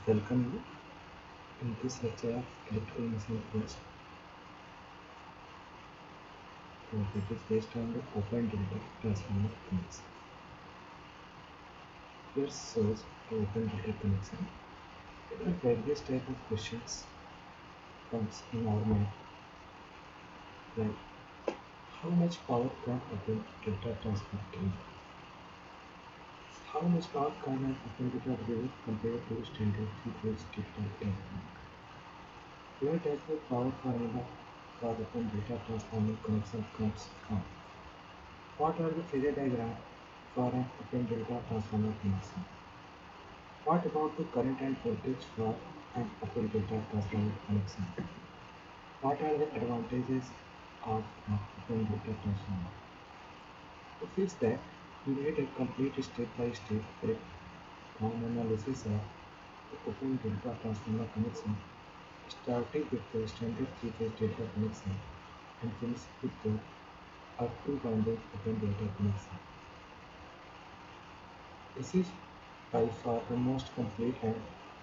Welcome you in this lecture of electrical machine course that is based on the open delta transformer connection. Here shows the open delta connection. There are various type of questions comes in our mind, like how much power can open delta transformer deliver? How much power can an open delta deliver compared to standard 3-phase delta transformer? Where does the power formula for open delta transformer connection comes from? What are the phasor diagram for an open delta transformer connection? What about the current and voltage for an open delta transformer connection? What are the advantages of an open delta transformer? To fix that, we made a complete step-by-step breakdown analysis of the open delta transformer connection, starting with the standard 3-phase delta connection and finish with the up to winding open delta connection. This is by far the most complete and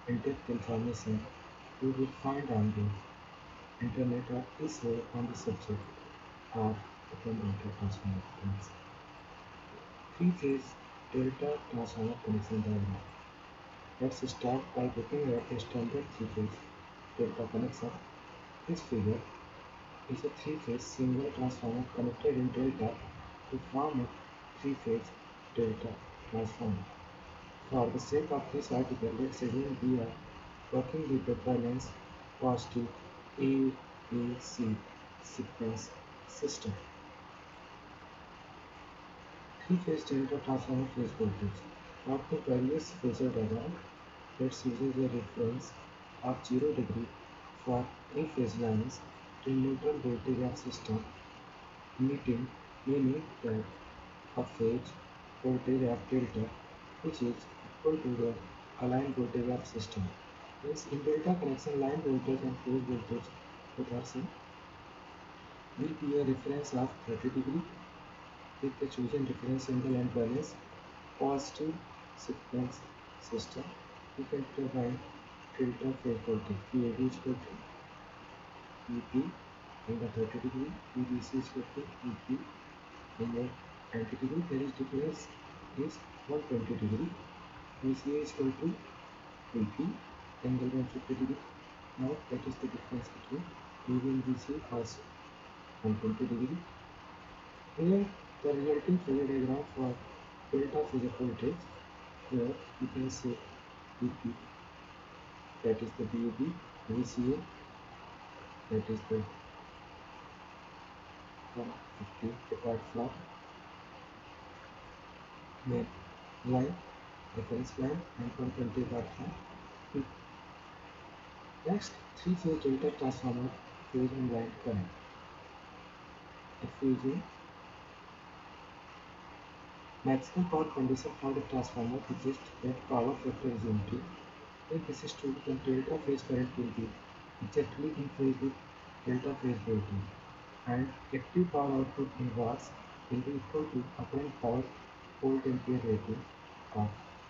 in-depth information you will find on the internet or elsewhere on the subject of open delta transformer connection. Three-phase delta transformer connection diagram. Let's start by looking at a standard three-phase delta connection. This figure is a three-phase single transformer connected in delta to form a three-phase delta transformer. For the sake of this article, let's assume we are working with the balance positive ABC sequence system. Three-phase delta transformer phase voltage. For the various phasor diagram, let's use a reference of 0 degree for A-phase lines to neutral voltage of system meeting, meaning that a phase voltage of delta which is equal to the aligned voltage of system. Means in delta connection, line voltage and phase voltage both are same. Will be a reference of 30 degree with the chosen reference angle and balance positive sequence system. We can determine delta phase voltage VAB is equal to VP in the 30 degree, VBC is equal to VP in the 90 degree. There is difference is 120 degree. VCA is equal to VP angle 150 degree. Now that is the difference between VB and VCA was 120 degree. Here the resulting phasor diagram for delta phasor voltage. Here you can say VP, that is the VAB, VCA, that is the 150 apart from main line, reference line, and 120 apart from P. Next, three-phase delta transformer phase and line current. If we use maximum power condition for the transformer which is that power factor is unity, then this is true, then delta phase current will be exactly in phase with delta phase voltage, and active power output in watts will be equal to apparent power volt ampere rating of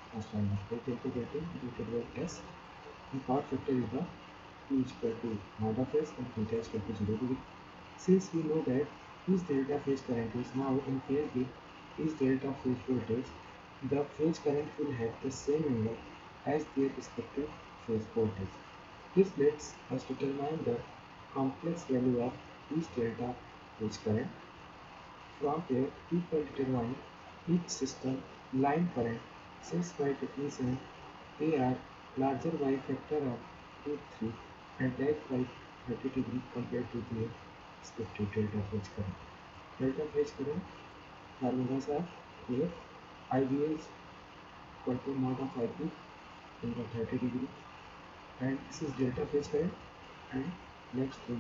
transformer. Volt ampere rating divided by S, and power factor is the P is equal to mod of S and theta is equal to 0 degree. Since we know that this delta phase current is now in phase with this delta phase voltage, the phase current will have the same angle as their respective phase voltage. This lets us determine the complex value of each delta phase current. From there, we can determine each system line current, since by definition they are larger by factor of 2-3 and lag by 30 degree compared to their respective delta phase current. Delta phase current formulas are here. IBA is equal to mod of IP in the 30 degree, and this is delta phase current, and next to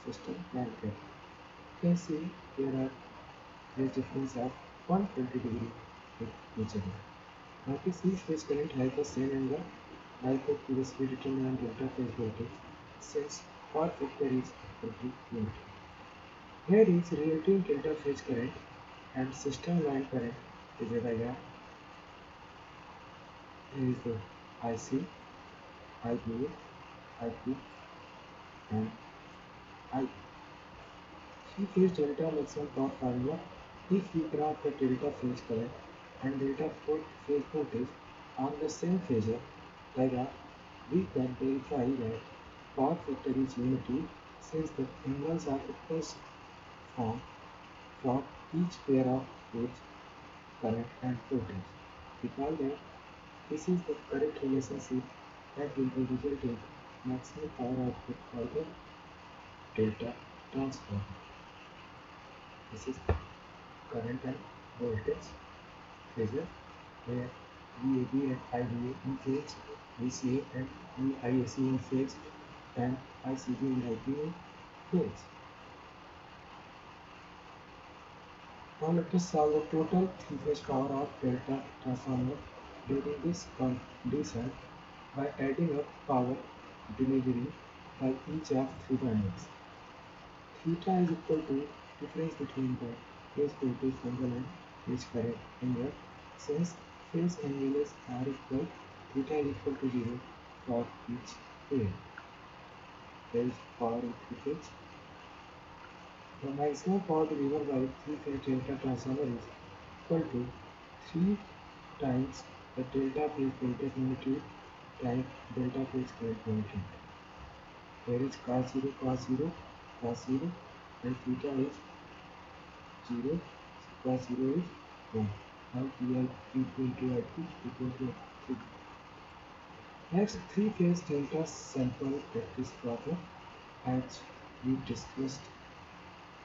system line current. You can see there are phase difference of 120 degree with each other. Notice each phase current has the same angle like the previously determined delta phase voltage, since power factor is equal to unity. Here is resulting delta phase current and system line current is a diagram. Here is the IC IPA, IP, and I. Three-phase delta maximum power formula. If we graph the delta phase current and delta phase voltage on the same phasor diagram, we can verify that power factor is unity since the angles are equal from for each pair of phase current and voltage. Recall that this is the correct relationship that will be result in maximum power output for the delta transformer. This is current and voltage phasor where VAB and IDA in phase, VCA and VIAC in phase, and ICB and IPA in phase. Now let us solve the total three-phase power of delta transformer during this condition by adding up power delivery by each of three windings. Theta is equal to difference between the phase voltage angle and phase current angle. Since phase angles are equal, theta is equal to 0 for each pair. There is power in three phase. The maximum power delivered by three-phase delta transformer is equal to 3 times the delta phase voltage magnitude times delta phase current magnitude. There is cos 0, cos 0, cos 0, and theta is 0, cos 0 is 1. Now PL equal to IP equal to 3. Next, three-phase delta sample practice problem. As we discussed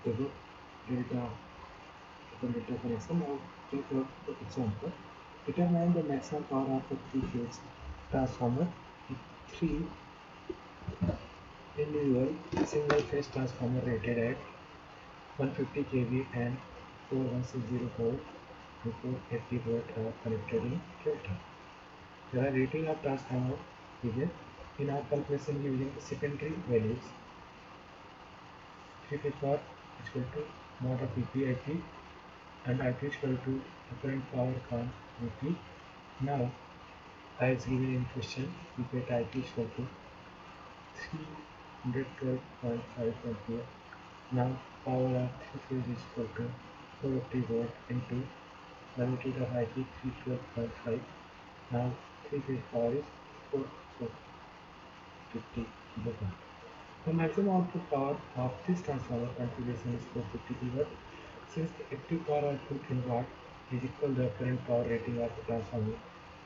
above delta connection, now take up the example. Determine the maximum power of a three-phase transformer with three individual single-phase transformer rated at 150 kV and 4160 volt to 480 volt are connected in delta. The rating of transformer is in our calculation using secondary values. Three-phase power is equal to mod of VP and IP is equal to the current power on VP. Now, as given in question, we get IP is equal to 312.5 ampere. Now, power of three phase is equal to 480 volt into magnitude of IP 312.5. Now, three phase power is 450 kilowatt. The maximum output power of this transformer configuration is 450 kilowatt. Since the active power output in watt is equal to the current power rating of the transformer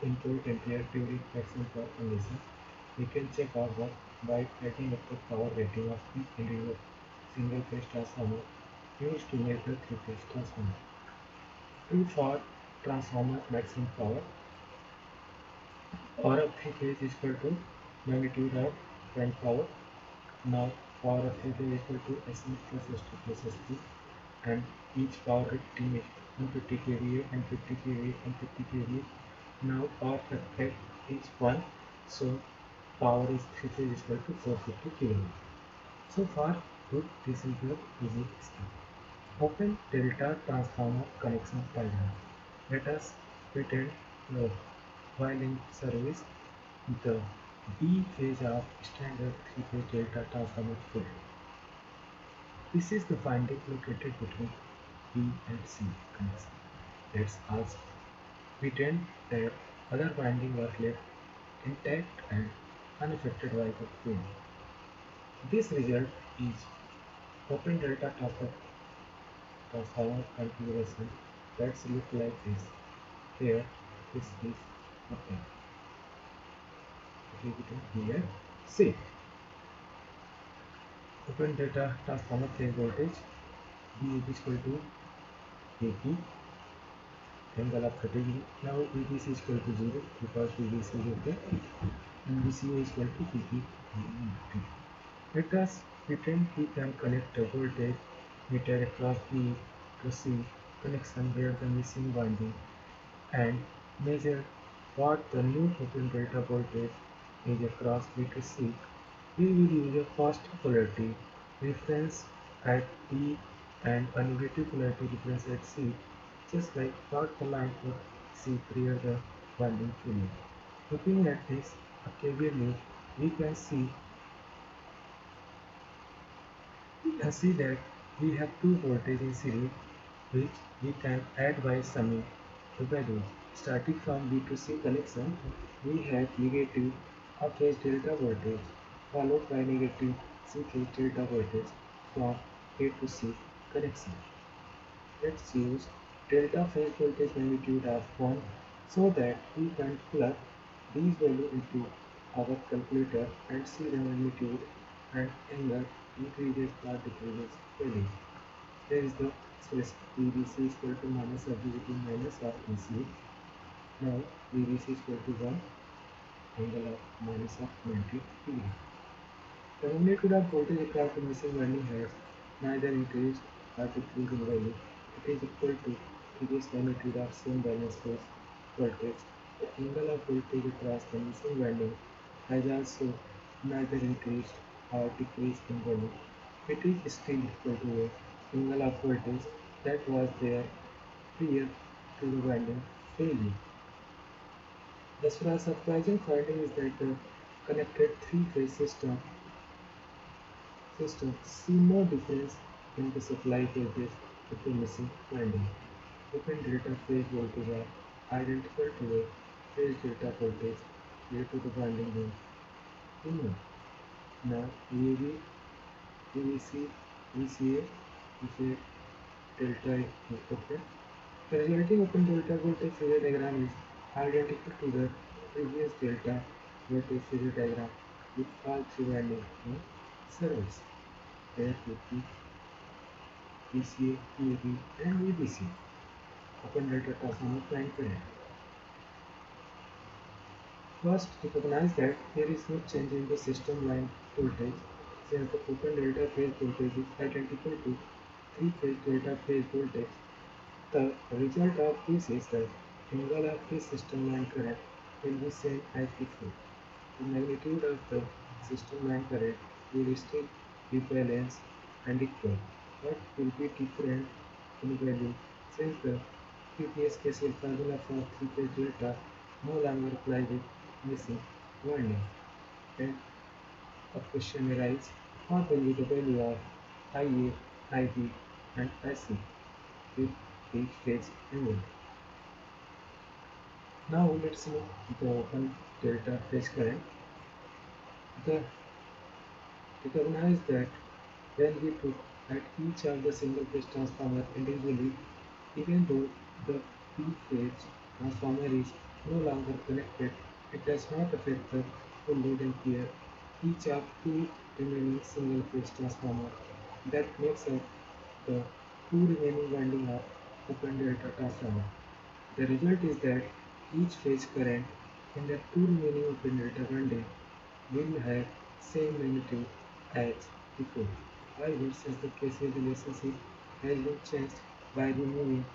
in volt ampere during maximum power condition, we can check our work by adding up the power rating of each individual single phase transformer used to make the three phase transformer. True for transformer maximum power of three phase is equal to magnitude of current power. Now power of three phase is equal to SE plus ST plus ST, and each power rating is 150 kVA and 50 kVA and 50 kVA. Now power factor is 1, so power is three phase is equal to 450 kVA. So far, good. This is your easy step. Open delta transformer connection diagram. Let us pretend while in service the B phase of standard three-phase delta transformer field. This is the winding located between B and C connection. Let's also pretend that other winding were left intact and unaffected by the field. This result is open delta transformer configuration that look like this. Here, this is open. Here, C. Open delta transformer phase voltage VAB is equal to AP, angle of 30 degree. Now VBC is equal to 0 because VBC is open, and VCA is equal to VP. Let us pretend we can connect a voltage meter across B to C connection where the missing winding and measure what the new open delta voltage is across B to C. We will use a positive polarity reference at B and a negative polarity reference at C, just like plot the line for C clear the winding field. Looking at this, a KVL loop we can see that we have two voltages in series which we can add by summing the values. Starting from B to C connection, we have negative of phase delta voltage followed by negative C phase delta voltage from A to C connection. Let's use delta phase voltage magnitude of 1 so that we can plug these values into our calculator and see the magnitude and angle increases or decreases value. There is the specific VBC is equal to minus of VBT minus of EC. Now VBC is equal to 1 angle of minus of 90 degree. The magnitude of voltage across the missing winding has neither increased nor decreased in value. It is equal to previous magnitude of same balance force voltage. The angle of voltage across the missing winding has also neither increased or decreased in value. It is still equal to the angle of voltage that was there prior to the winding failure. Thus, a surprising finding is that the connected three-phase system see no difference in the supply voltage of the missing winding. Open delta phase voltage are identical to the phase delta voltage due to the winding being removed. Now VAB, VBC, VCA, VCA delta is open. The resulting open delta voltage phasor diagram is identical to the previous delta voltage phasor diagram with all three windings in service. There would be PCA, PAB, and VBC. Open delta transformer plan current. First, recognize that there is no change in the system line voltage since the open delta phase voltage is identical to three-phase delta phase voltage. The result of this is that angle of the system line current will be same as before. The magnitude of the system line current will still be balanced and equal, but will be different in value since the previous KCL formula for three-phase delta no longer applies with missing winding. Then a question arises: what will be the value of IA, IB, and IC with each phase angle? Now let's look at the open delta phase current. The recognize that when we look at each of the single phase transformer individually, even though the P-phase transformer is no longer connected, it does not affect the full load ampere. Each of two remaining single phase transformer that makes up the two remaining winding of open delta transformer. The result is that each phase current in the two remaining open delta winding will have same magnitude as before. However, since the KCL relationship has been changed by removing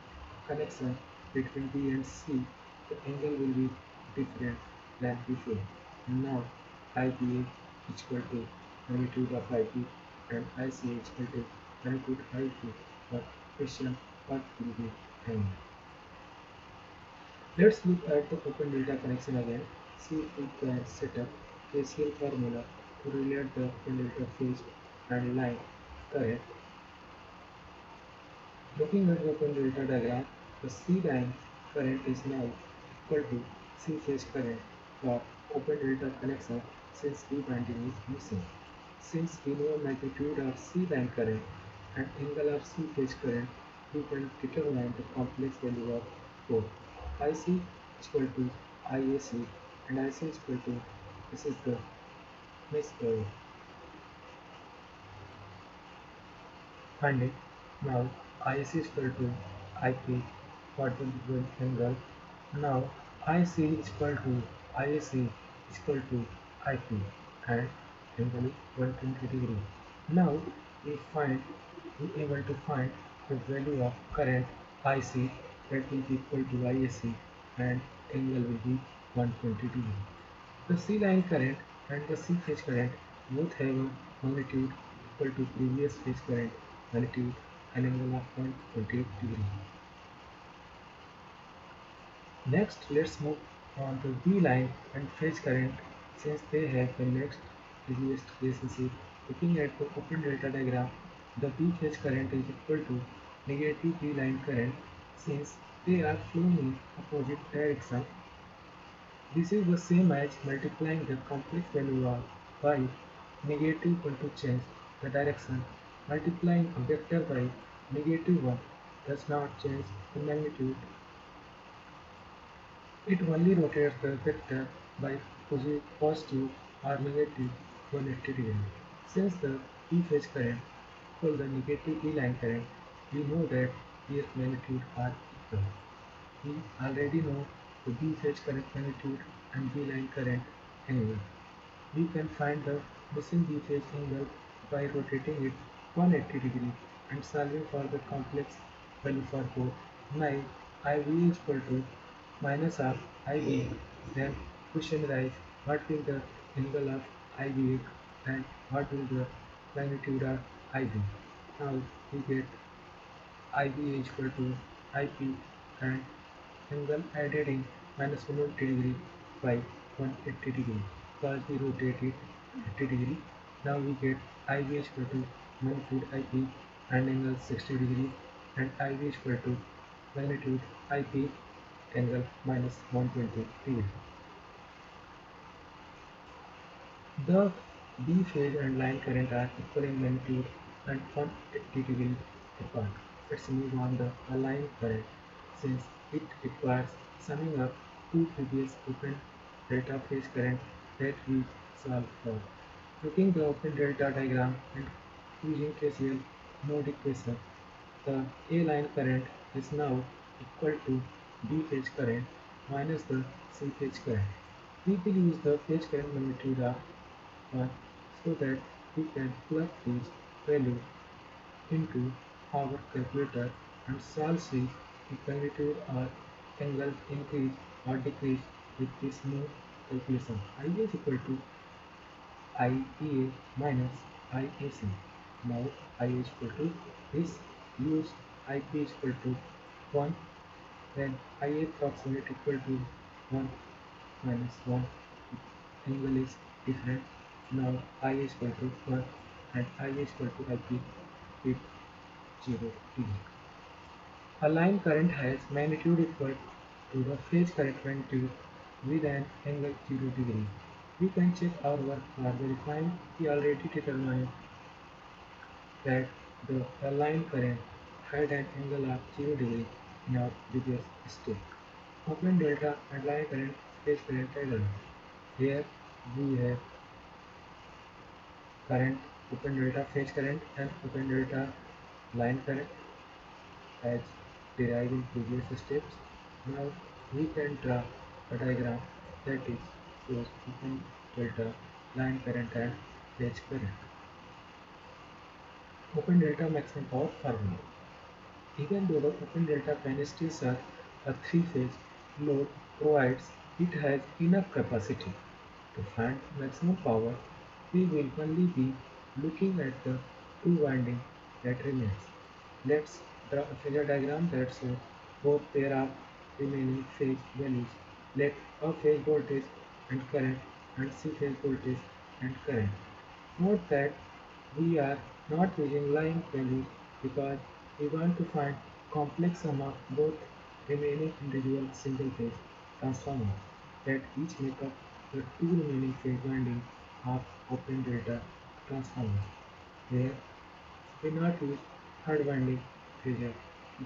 connection between B and C, the angle will be different than before. Now, IBA is equal to magnitude of IB and ICA is equal to magnitude IB. But question, what will be end? Let's look at the open delta connection again. See if we can set up KCL formula to relate the open delta phase and line current. Looking at the open delta diagram, the C line current is now equal to C phase current for open delta connection since B winding is missing. Since we know magnitude of C line current and angle of C phase current, we can determine the complex value of both. IC is equal to IAC and IC is equal to, this is the finding. Now IC is equal to IP for the given angle. Now IC is equal to IAC is equal to IP and angle is 120 degree. Now we able to find the value of current IC that will be equal to IAC and angle will be 120 degree. The C line current and the C phase current both have a magnitude equal to previous phase current magnitude and angle of 128 degree. Next, let's move on to B line and phase current since they have the next easiest relationship. Looking at the open delta diagram, the B phase current is equal to negative B line current since they are flowing in opposite direction. This is the same as multiplying the complex value of by negative 1 to change the direction. Multiplying a vector by negative 1 does not change the magnitude. It only rotates the vector by positive or negative 180 degrees. Since the E phase current equals the negative E line current, we know that their magnitude are equal. We already know the B phase current magnitude and B line current angle. We can find the missing B phase angle by rotating it 180 degrees and solving for the complex value for both. Now IV is equal to minus of IV. Then question arises, what will the angle of IV and what will the magnitude of IV? Now we get IV is equal to IP and angle added in minus 180 degree by 180 degree because we rotate it 80 degree. Now we get IV is equal to magnitude IP and angle 60 degree and IV is equal to magnitude IP angle minus 120 degree. The B phase and line current are equal in magnitude and 180 degree apart. Let's move on the line current since it requires summing up two previous open delta phase current that we solved for. Looking the open delta diagram and using KCL node equation, the A line current is now equal to B phase current minus the C phase current. We will use the phase current magnitude of 1 so that we can plug these values into our calculator and solve see if magnitude or angle increase or decrease with this new calculation. I is equal to IEA minus IAC. Now I is equal to this, use IP is equal to 1, then IA approximate equal to 1 minus 1, angle is different. Now I is equal to 1 and I is equal to IP with 0 degree. A line current has magnitude equal to the phase current magnitude with an angle 0 degree. We can check our work for verifying. We already determined that the line current had an angle of 0 degree in our previous step. Open delta and line current phase current diagram. Here we have current, open delta phase current and open delta line current as derived in previous steps. Now we can draw a diagram that is shows open delta, line current and phase current. Open delta maximum power formula. Even though the open delta chemistry are a three-phase load provides it has enough capacity to find maximum power, we will only be looking at the two winding that remains. Let's draw a phasor diagram that shows both pair of remaining phase values. Let A phase voltage and current and C phase voltage and current. Note that we are not using line values because we want to find complex sum of both remaining individual single phase transformers that each make up the two remaining phase windings of open delta transformers. Here we not use third winding phasor,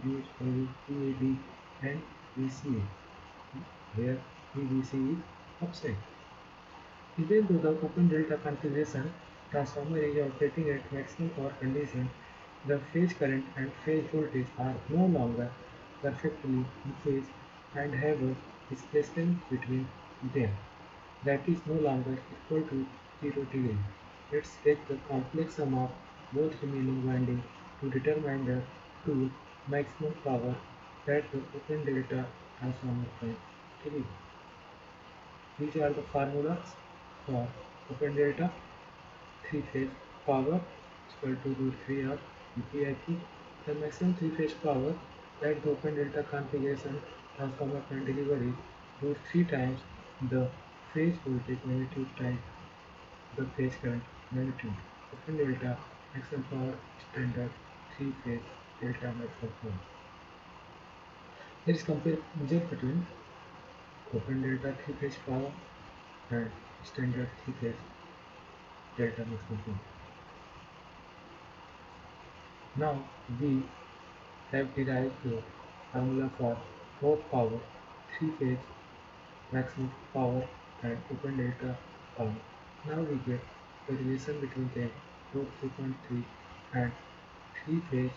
we use only VAB and VCA. Here VBC is upside. Even though the open delta configuration transformer is operating at maximum power condition, the phase current and phase voltage are no longer perfectly in phase and have a displacement between them that is no longer equal to 0 degree. Let's take the complex sum of both remaining windings to determine the two maximum power that the open delta transformer can deliver. These are the formulas for open delta three-phase power is equal to root 3 of UPIP. The maximum three-phase power that the open delta configuration transformer can deliver is root 3 times the Phase voltage magnitude type the phase current magnitude. Open delta maximum power standard three phase delta maximum power. There is comparison between open delta three phase power and standard three phase delta maximum power. Now we have derived a formula for both power, three phase maximum power and open delta power. Now we get the relation between them root 3.3 and three phase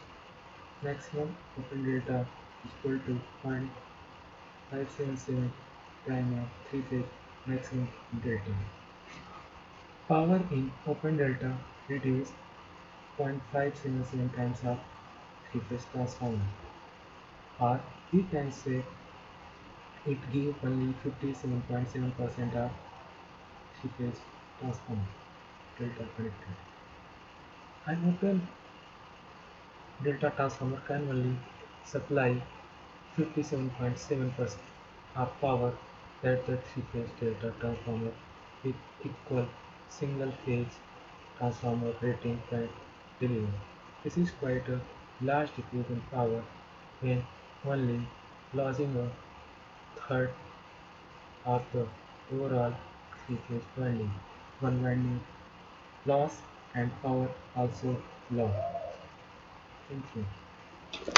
maximum open delta is equal to 0.577 time of three phase maximum delta. Power in open delta reduced 0.577 times of three phase transformer, or we can say it gave only 57.7% of three phase transformer delta connected. An open delta transformer can only supply 57.7% of power that the three-phase delta transformer with equal single-phase transformer rating can deliver. This is quite a large decrease in power when only losing a third of the overall three-phase winding. One winding loss and power also low. Thank you.